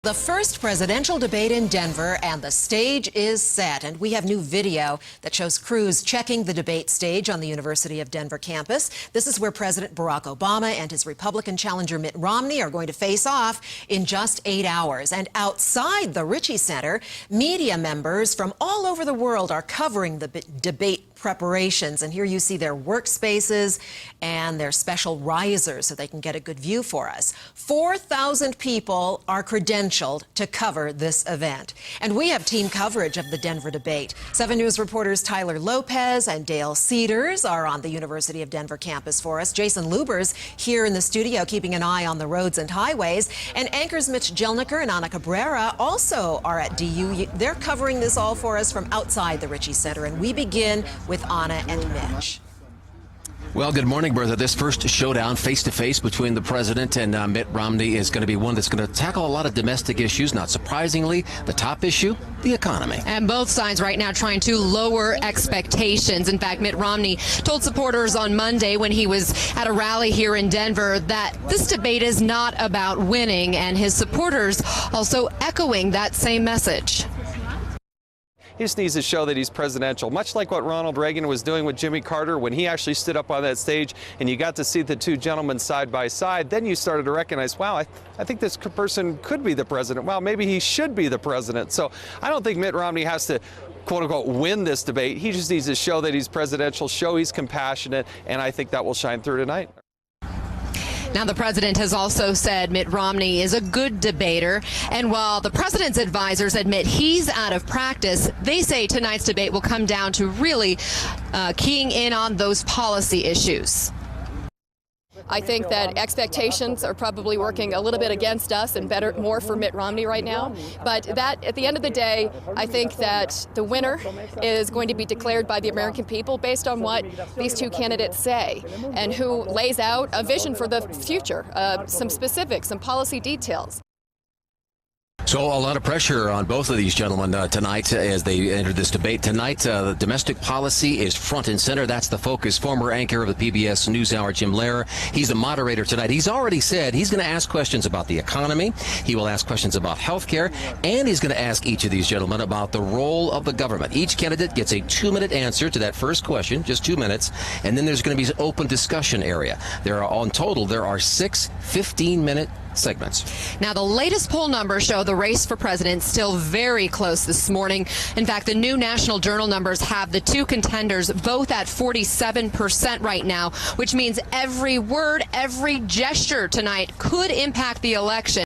The first presidential debate in Denver, and the stage is set. And we have new video that shows crews checking the debate stage on the University of Denver campus. This is where President Barack Obama and his Republican challenger Mitt Romney are going to face off in just 8 hours. And outside the Ritchie Center, media members from all over the world are covering the debate preparations. And here you see their workspaces and their special risers so they can get a good view for us. 4,000 people are credentialed to cover this event. And we have team coverage of the Denver debate. 7 News reporters Tyler Lopez and Dale Cedars are on the University of Denver campus for us. Jason Luber's here in the studio keeping an eye on the roads and highways. And anchors Mitch Jelniker and Ana Cabrera also are at DU. They're covering this all for us from outside the Ritchie Center. And we begin with Ana and Mitch. Well, good morning, Bertha. This first showdown face-to-face between the president and Mitt Romney is going to be one that's going to tackle a lot of domestic issues. Not surprisingly, the top issue, the economy. And both sides right now trying to lower expectations. In fact, Mitt Romney told supporters on Monday when he was at a rally here in Denver that this debate is not about winning, and his supporters also echoing that same message. He just needs to show that he's presidential, much like what Ronald Reagan was doing with Jimmy Carter when he actually stood up on that stage and you got to see the two gentlemen side by side. Then you started to recognize, wow, I think this person could be the president. Wow, maybe he should be the president. So I don't think Mitt Romney has to, quote unquote, win this debate. He just needs to show that he's presidential, show he's compassionate, and I think that will shine through tonight. Now, the president has also said Mitt Romney is a good debater. And while the president's advisors admit he's out of practice, they say tonight's debate will come down to really keying in on those policy issues. I think that expectations are probably working a little bit against us and more for Mitt Romney right now. But that, at the end of the day, I think that the winner is going to be declared by the American people based on what these two candidates say and who lays out a vision for the future, some specifics, some policy details. So a lot of pressure on both of these gentlemen tonight as they enter this debate. Tonight, the domestic policy is front and center. That's the focus. Former anchor of the PBS NewsHour, Jim Lehrer, he's the moderator tonight. He's already said he's going to ask questions about the economy. He will ask questions about health care, and he's going to ask each of these gentlemen about the role of the government. Each candidate gets a 2-minute answer to that first question, just 2 minutes, and then there's going to be an open discussion area. There are 6 15-minute segments. Now, the latest poll numbers show the race for president still very close this morning. In fact, the new National Journal numbers have the two contenders both at 47% right now, which means every word, every gesture tonight could impact the election.